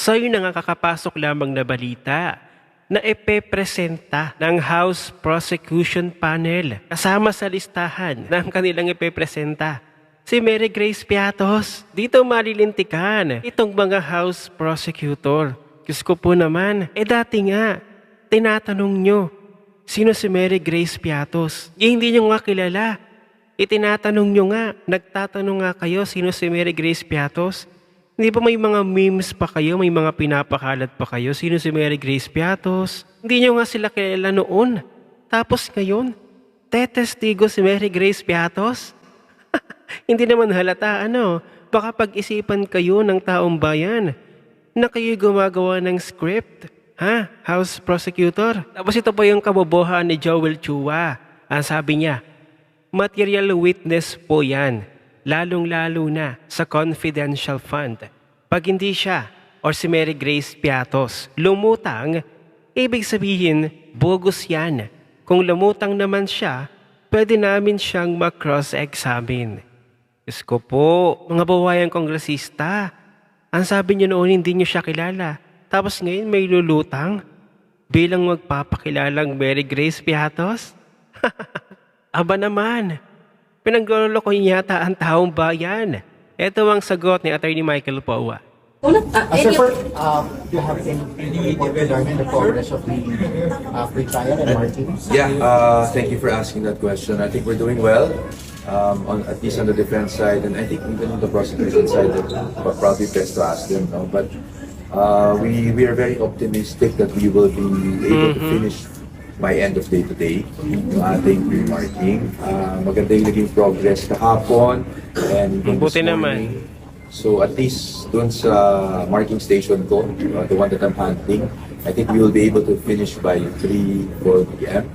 So yun na nga kakapasok lamang na balita na ipepresenta ng House Prosecution Panel kasama sa listahan ng kanilang ipepresenta si Mary Grace Piatos. Dito malilintikan itong mga House Prosecutor. Diyos ko po naman, dati nga, tinatanong nyo, sino si Mary Grace Piatos? Hindi nyo nga kilala. Itinatanong nyo nga, nagtatanong nga kayo sino si Mary Grace Piatos? Hindi ba may mga memes pa kayo, may mga pinapakalat pa kayo? Sino si Mary Grace Piatos? Hindi nyo nga sila kilala noon. Tapos ngayon, tetestigo si Mary Grace Piatos? Hindi naman halata, ano? Baka pag-isipan kayo ng taong bayan na kayo gumagawa ng script. Ha? House Prosecutor? Tapos ito po yung kabobohan ni Joel Chua. Ang sabi niya, material witness po yan. Lalong-lalo na sa confidential fund. Pag hindi siya or si Mary Grace Piatos lumutang, ibig sabihin, bogus yan. Kung lumutang naman siya, pwede namin siyang ma-cross-examine. Diyos ko po, mga babayang kongresista, ang sabi niyo noon hindi niyo siya kilala. Tapos ngayon may lulutang bilang magpapakilalang Mary Grace Piatos? Aba naman! Pinagloloko yata ang taong bayan. Ito ang sagot ni Attorney Michael Powa. Sir, you have any report regarding the progress of the pre-trial and marking? Yeah, thank you for asking that question. I think we're doing well, at least on the defense side, and I think even on the prosecution side, probably best to ask them. No? But we are very optimistic that we will be able to finish by end of day today yung ating pre-marking. Maganda yung naging progress kahapon and Buti this morning. So at least dun sa marking station ko, the one that I'm handling, I think we will be able to finish by 3-4 p.m.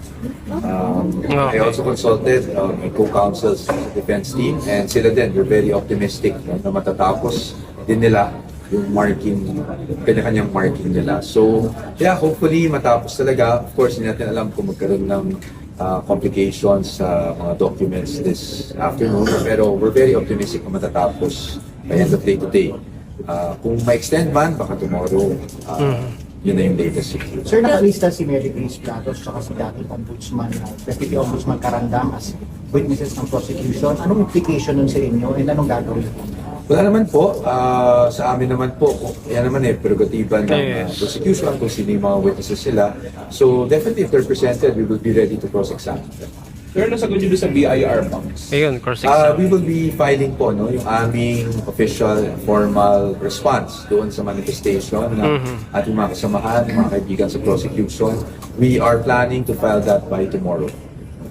I also consulted my co-counsels sa defense team and sila din, we're very optimistic na matatapos din nila yung marking, kanya-kanyang marking nila. So, yeah, hopefully matapos talaga. Of course, hindi natin alam kung magkaroon ng complications sa mga documents this afternoon. Pero we're very optimistic na matatapos by end of day today. Kung ma-extend man, baka tomorrow, yun na yung latest. Sir, nakalista si Mary Grace Piatos at si dating Ombudsman, Deputy Ombudsman Carandang as witnesses ng prosecution. Anong implication nun sa inyo and anong gagawin? Wala naman po, sa amin naman po, yan naman prerogatiba ng prosecution kung sino yung mga witnesses sila. So definitely if they're presented, we will be ready to cross-examine them. Pero nasagot nyo doon sa BIR box? Ayun, cross-examine. We will be filing po yung aming official formal response doon sa manifestation ng ating mga kasamahan, mga kaibigan sa prosecution. We are planning to file that by tomorrow.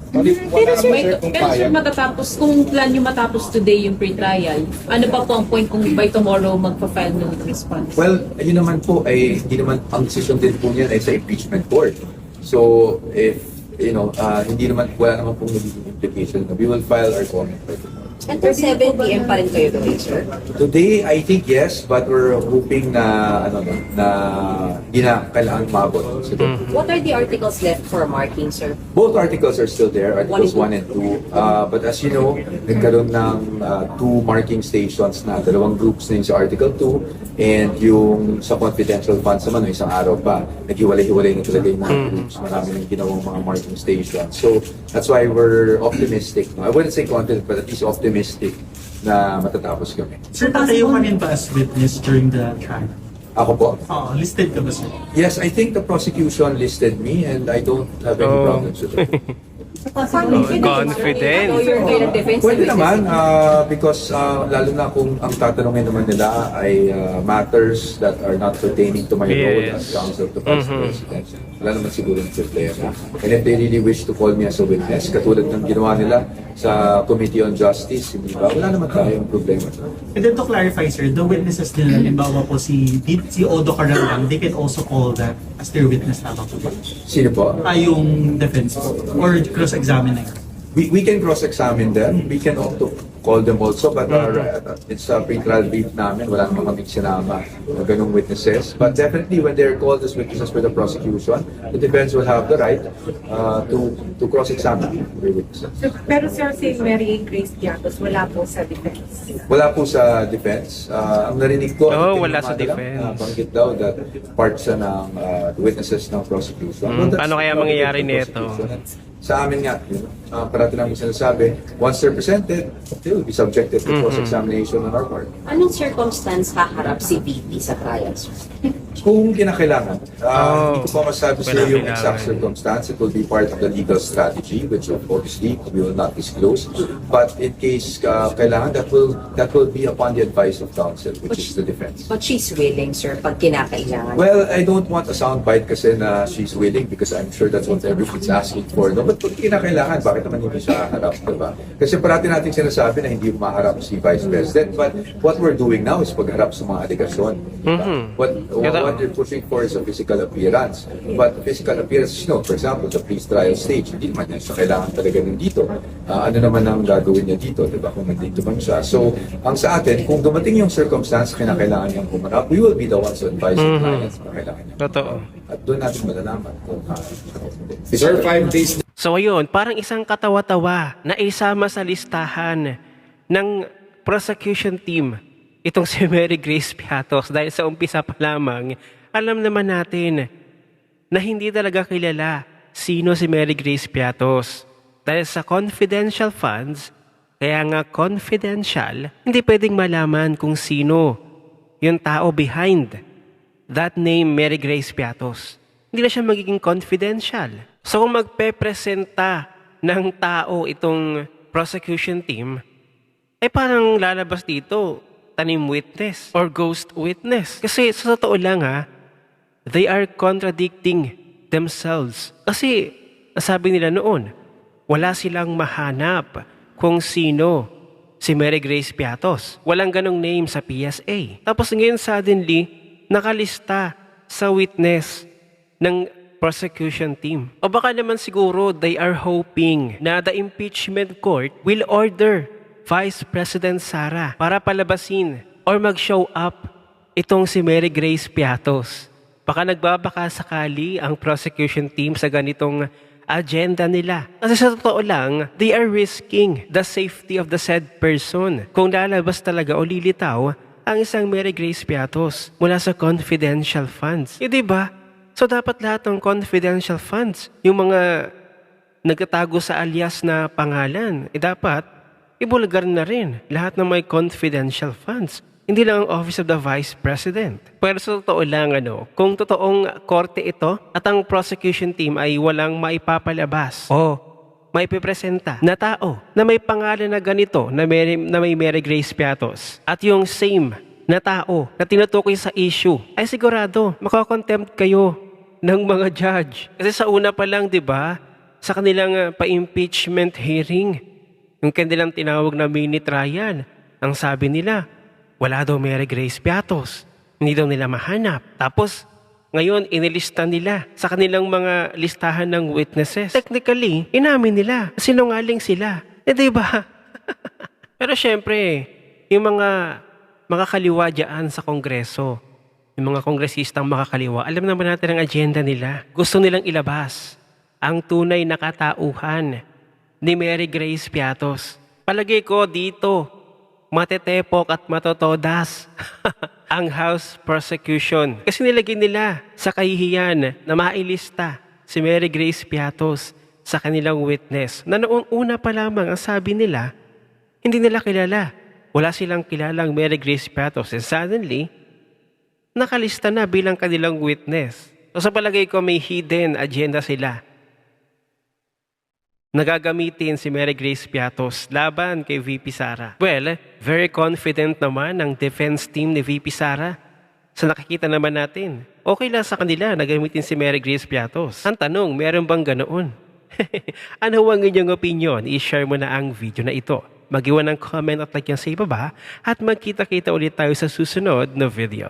Pero sir, matatapos, kung plan nyo matapos today yung pre-trial, ano pa po ang point kung by tomorrow magpa-file ng response? Well, yun naman po ay hindi naman ang decision din po niyan ay sa impeachment court. So if hindi naman wala naman pong nagiging implication, we will file our comment by tomorrow. Until 7 p.m. pa rin kayo doon, sir? Today, I think yes, but we're hoping na hindi na kailangan mabot. So, What are the articles left for marking, sir? both articles are still there, Articles 1 and 2. But as you know, nagkaroon ng 2 marking stations na, dalawang groups na yung sa Article 2 and yung sa confidential funds naman, no, isang araw pa, naghiwalay-hiwalay na talaga yung mga groups. Marami nang ginawang mga marking stations. So that's why we're optimistic. No? I wouldn't say confident, but at least optimistic na matatapos kami. Sir, tatayo ka rin ba as witness during the trial? Ako po? Listed ka ba, sir? Yes, I think the prosecution listed me and I don't have any problems with it. Confident. Lawyer kayo ng defense? Pwede naman, because lalo na kung ang tatanungin naman nila ay matters that are not pertaining to my role as counsel to Vice President. Wala naman siguro ng problema. And if they really wish to call me as a witness, katulad ng ginawa nila sa Committee on Justice, hindi ba? Wala naman tayong problema. And then to clarify, sir, the witnesses nila, halimbawa po si Odo Carandang, they can also call that as their witness lamang po ba? Sino po? Yung defense or cross-examine na yun? We can cross-examine them. We can also call them also, but it's a pre-trial brief namin. Wala naman kaming sinama na ganung witnesses. But definitely, when they're called as witnesses for the prosecution, the defense will have the right to cross-examine the witnesses. So, pero sir, si Mary Grace Piatos, wala po sa defense. Wala po sa defense. Ang narinig ko, Wala sa defense. Banggit daw that part siya ng witnesses ng prosecution. That's paano kaya probably mangyayari the nito? prosecution. Sa amin nga, parati namin sinasabi, once they're presented, they will be subjected to cross-examination on our part. Anong circumstance haharap si VP sa trial, sir? Kung kinakailangan. Hindi ko pa masabi sa yung kinakailangan. exact circumstance. It will be part of the legal strategy, which obviously we will not disclose. But in case kailangan, that will be upon the advice of counsel, which is the defense. But she's willing, sir, pag kinakailangan. Well, I don't want a soundbite kasi na she's willing because I'm sure that's what everyone's asking for. No? But kung kinakailangan, bakit naman hindi siya haharap, diba? Kasi parati natin sinasabi na hindi maharap si Vice President. But what we're doing now is pagharap sa mga aligasyon. Diba? What they're pushing for is a physical appearance. But physical appearance, for example, the pre-trial stage, hindi naman niya siya kailangan talaga nandito. Ano naman ang gagawin niya dito, diba? Kung nandito man siya. So, ang sa atin, kung dumating yung circumstance, kinakailangan niyang humarap, we will be the ones to advise the clients na kailangan niya. Totoo. At doon natin malalaman kung Sir, 5 days So ayun, parang isang katawa-tawa na isama sa listahan ng prosecution team itong si Mary Grace Piatos dahil sa umpisa pa lamang, alam naman natin na hindi talaga kilala sino si Mary Grace Piatos. Dahil sa confidential funds, kaya nga confidential, hindi pwedeng malaman kung sino yung tao behind that name Mary Grace Piatos. Hindi na siya magiging confidential. So kung magpe-presenta ng tao itong prosecution team, parang lalabas dito, tanim witness or ghost witness. Kasi sa totoo lang they are contradicting themselves. Kasi nasabi nila noon, wala silang mahanap kung sino si Mary Grace Piatos. Walang ganong name sa PSA. Tapos ngayon suddenly, nakalista sa witness ng prosecution team. O baka naman siguro they are hoping na the impeachment court will order Vice President Sara para palabasin or mag-show up itong si Mary Grace Piatos. Baka nagbabaka sakali ang prosecution team sa ganitong agenda nila. Kasi sa totoo lang, they are risking the safety of the said person. Kung lalabas talaga o lilitaw ang isang Mary Grace Piatos mula sa confidential funds. Diba? So dapat lahat ng confidential funds, yung mga nagtatago sa alias na pangalan, dapat ibulgar na rin lahat ng may confidential funds. Hindi lang ang Office of the Vice President. Pero sa totoo lang, kung totoong korte ito at ang prosecution team ay walang maipapalabas o maipipresenta na tao na may pangalan na ganito na may Mary Grace Piatos at yung same na tao na tinutukoy sa issue, ay sigurado makakontempt kayo ng mga judge. Kasi sa una pa lang, di ba, sa kanilang pa-impeachment hearing, yung kanilang tinawag na mini trial, ang sabi nila, wala daw Mary Grace Piatos. Hindi daw nila mahanap. Tapos, ngayon, inilista nila sa kanilang mga listahan ng witnesses. Technically, inamin nila. Sinungaling sila. Di ba? Pero syempre, yung mga makakaliwa dyan sa Kongreso, yung mga kongresistang makakaliwa, alam naman natin ang agenda nila. Gusto nilang ilabas ang tunay na katauhan ni Mary Grace Piatos. Palagay ko dito, matetepok at matotodas ang House prosecution. Kasi nilagay nila sa kahihiyan na mailista si Mary Grace Piatos sa kanilang witness. Na noong una pa lamang ang sabi nila, hindi nila kilala. Wala silang kilalang Mary Grace Piatos. And suddenly, nakalista na bilang kanilang witness. So sa palagay ko may hidden agenda sila. Nagagamitin si Mary Grace Piatos laban kay VP Sara. Well, very confident naman ang defense team ni VP Sara. Sa nakikita naman natin, okay lang sa kanila na gamitin si Mary Grace Piatos. Ang tanong, meron bang ganoon? Ano ang inyong opinion? I-share mo na ang video na ito. Mag-iwan ng comment at like yan sa ibaba at magkita-kita ulit tayo sa susunod na video.